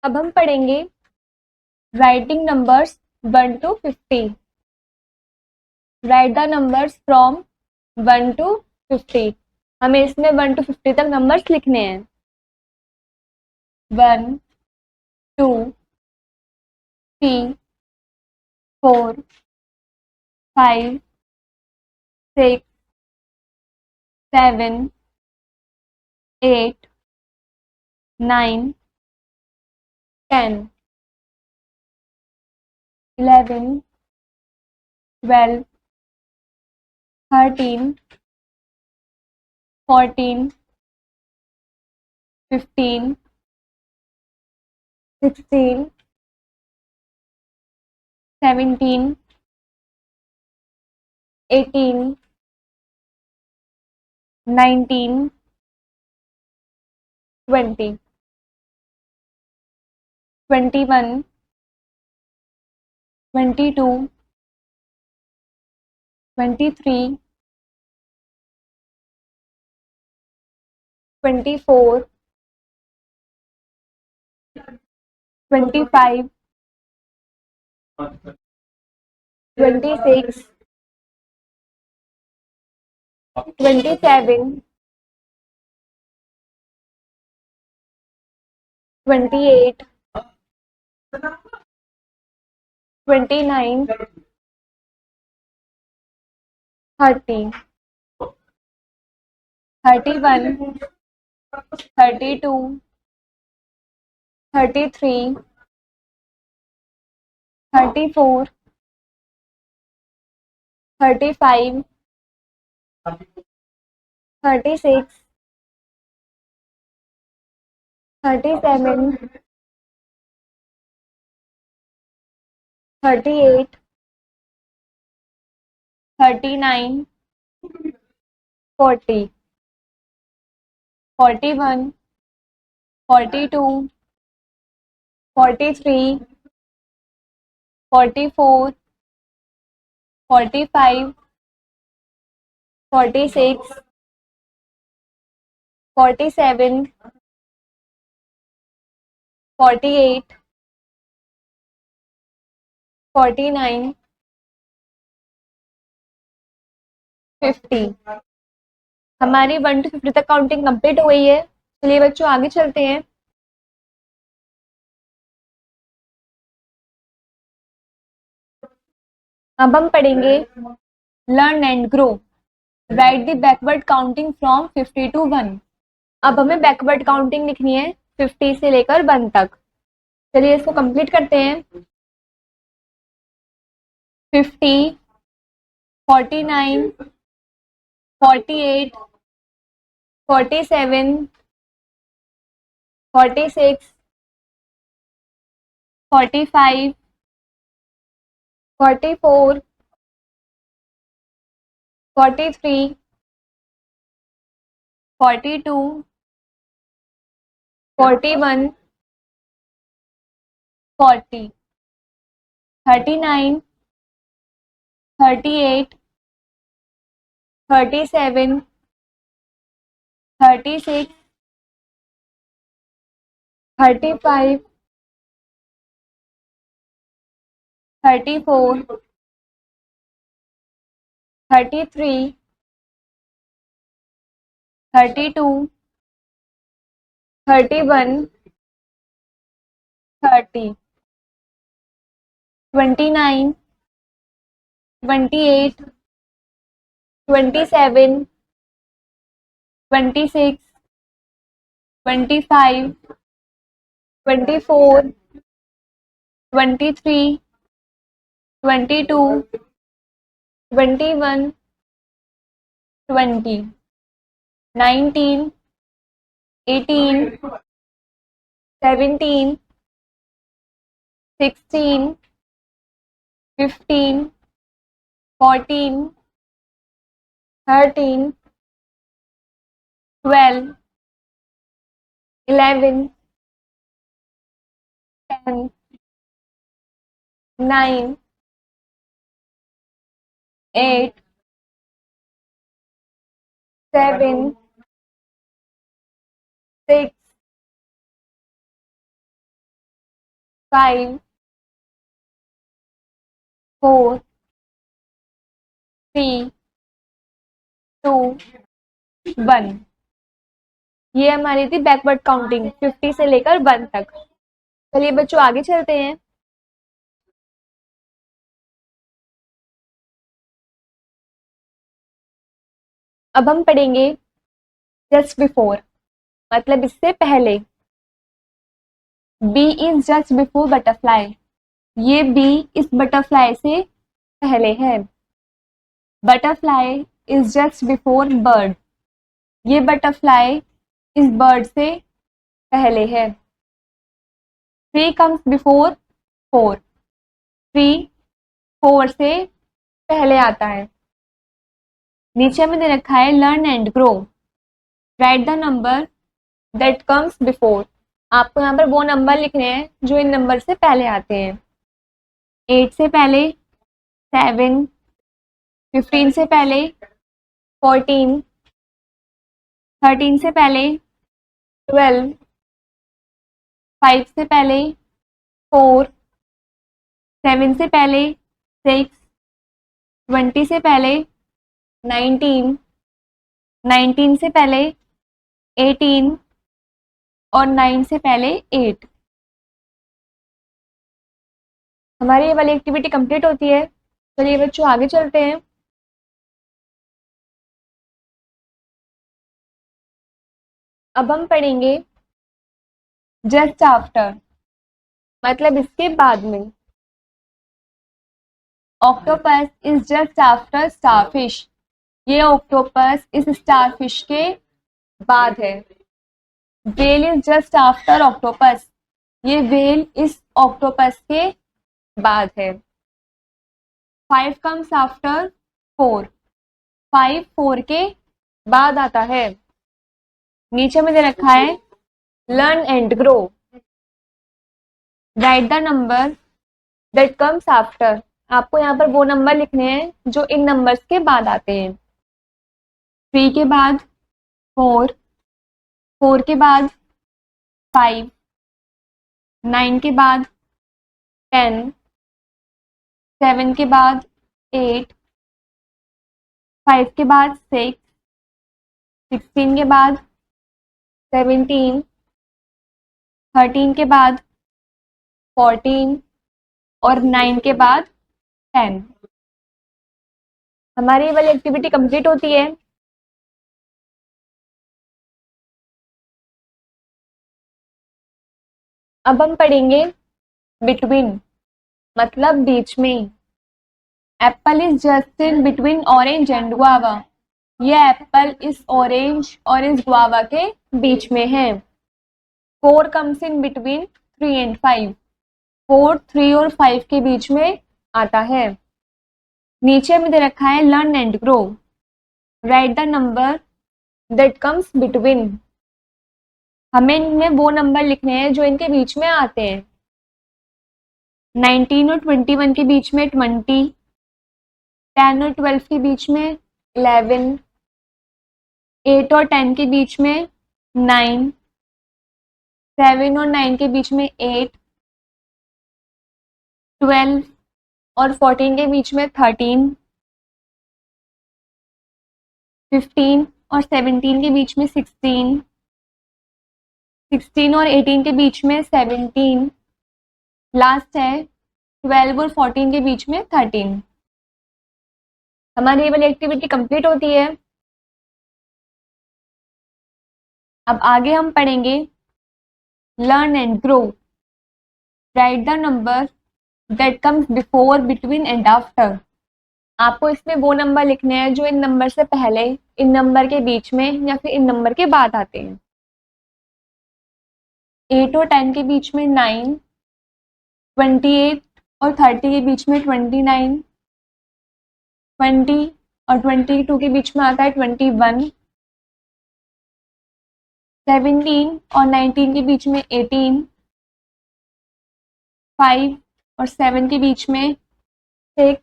अब हम पढ़ेंगे writing numbers 1 to 50। Right the numbers from 1 to 50। हमें इसमें 1 to 50 तक नंबर्स लिखने हैं। 1 2 3 4 5 6 7 8 9 10 11 12 13 14 15 16 17 18 19 20 21 22 23 24 25 26 27 28 29 30 31 32 33 34 35 36 37 38 39 40 41 42 43 44 45 46 47 48 49 50। हमारी 1 to 50 तक काउंटिंग कंप्लीट हो गई है। चलिए बच्चों आगे चलते हैं। अब हम पढ़ेंगे learn and grow. Right the backward counting from 50 to 1। अब हमें बैकवर्ड काउंटिंग लिखनी है 50 से लेकर 1 तक। चलिए इसको कंप्लीट करते हैं। 50 49 48 47 46 45 44 43 42 41 40 39 38 37 36 35 34 33 32 31 30 29 28 27 26 25 24 23 22 21 20 19 18 17 16 15 14 13 12 11 10 9 8 7 6 5 4 3 2 1। ये हमारी थी बैकवर्ड काउंटिंग 50 से लेकर 1 तक। चलिए बच्चों आगे चलते हैं। अब हम पढ़ेंगे जस्ट बिफोर, मतलब इससे पहले। B is just before butterfly, ये बी इस बटरफ्लाई से पहले है। Butterfly is just before bird, ये बटरफ्लाई इस बर्ड से पहले है। Three comes before four, three four से पहले आता है। नीचे में दे रखा है learn and grow, right the number that comes before. आपको यहाँ पर वो नंबर लिखने हैं जो इन नंबर से पहले आते हैं। 8 से पहले 7, 15 से पहले 14, 13 से पहले 12, 5 से पहले 4, 7 से पहले 6, 20 से पहले 19, 19 से पहले 18 और 9 से पहले 8। हमारी ये वाली एक्टिविटी कंप्लीट होती है। चलिए बच्चों आगे चलते हैं। अब हम पढ़ेंगे जस्ट आफ्टर, मतलब इसके बाद में। Octopus is just after starfish, ये ऑक्टोपस इस स्टारफिश के बाद है। Well is just after octopus, ये वेल इस ऑक्टोपस के बाद है। 5 कम्स आफ्टर 4, 5 4 के बाद आता है। नीचे में दे रखा है learn and grow, right the number that comes after. आपको यहाँ पर वो नंबर लिखने हैं जो इन नंबर्स के बाद आते हैं। 3 के बाद 4, 4 के बाद 5, 9 के बाद 10, 7 के बाद 8, 5 के बाद 6, 16 के बाद 17, 13 के बाद 14 और 9 के बाद 10। हमारी ये वाली एक्टिविटी कंप्लीट होती है। अब हम पढ़ेंगे बिटवीन, मतलब बीच में। Apple is just in between orange and guava, ये एप्पल इस ऑरेंज और इस गुआवा के बीच में है। 4 कम्स इन बिटवीन 3 एंड 5, 4 3 और 5 के बीच में आता है। नीचे में दे रखा है learn and grow, right the number that comes between. हमें इनमें वो नंबर लिखने हैं जो इनके बीच में आते हैं। 19 और 21 के बीच में 20, 10 और 12 के बीच में 11, 8 और 10 के बीच में 9, 7 और 9 के बीच में 8, 12 और 14 के बीच में 13, 15 और 17 के बीच में 16, 16 और 18 के बीच में 17, लास्ट है 12 और 14 के बीच में 13। हमारी ये वाली एक्टिविटी कंप्लीट होती है। अब आगे हम पढ़ेंगे learn and grow, right the number that comes before, between and after. आपको इसमें वो नंबर लिखने हैं जो इन नंबर से पहले, इन नंबर के बीच में या फिर इन नंबर के बाद आते हैं। 8 और 10 के बीच में 9, 28 और 30 के बीच में 29, 20 और 22 के बीच में आता है 21, 17 और 19 के बीच में 18, 5 और 7 के बीच में 6,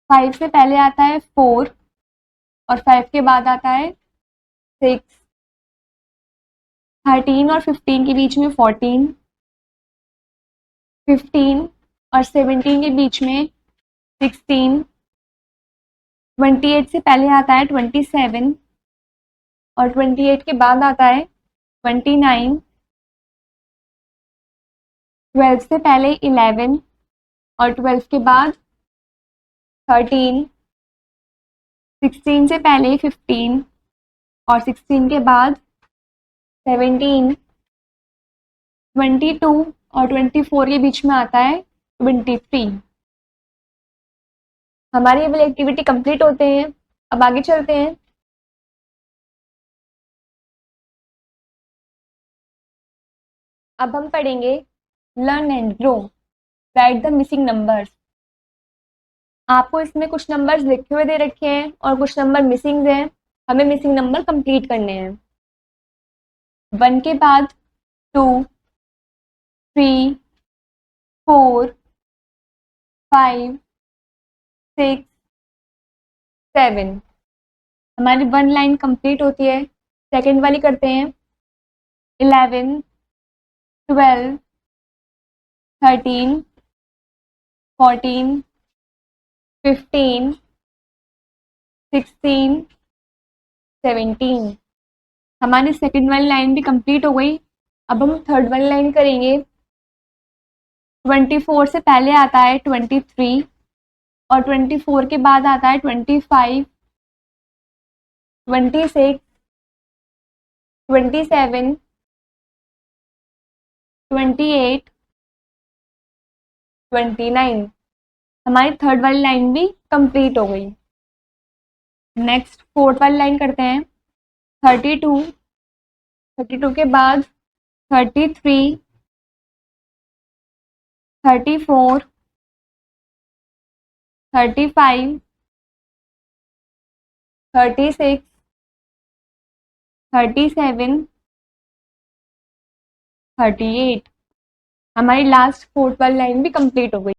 5 से पहले आता है 4 और 5 के बाद आता है 6, 13 और 15 के बीच में 14, 15 और 17 के बीच में 16, 28 से पहले आता है 27 और 28 के बाद आता है 29, 12 से पहले 11 और 12 के बाद 13, 16 से पहले 15 और 16 के बाद 17, 22 और 24 के बीच में आता है 23। हमारी ये वाली एक्टिविटी कंप्लीट होते हैं। अब आगे चलते हैं। अब हम पढ़ेंगे learn and grow, right the missing numbers. आपको इसमें कुछ नंबर्स लिखे हुए दे रखे हैं और कुछ नंबर मिसिंग हैं। हमें मिसिंग नंबर कंप्लीट करने हैं। 1 के बाद 2, 3, 4, 5, 6, 7। हमारी 1 लाइन कंप्लीट होती है। सेकंड वाली करते हैं। 11, 12, 13, 14, 15, 16, 17। हमारी सेकंड वाली लाइन भी कंप्लीट हो गई। अब हम थर्ड वाली लाइन करेंगे। 24 से पहले आता है 23 और 24 के बाद आता है 25, 26, 27, 28, 29। हमारी थर्ड वाली लाइन भी कंप्लीट हो गई। नेक्स्ट फोर्थ वाली लाइन करते हैं। 32, 32 के बाद 33, 34, 35, 36, 37, 38। हमारी लास्ट फोर्थ वाली लाइन भी कंप्लीट हो गई।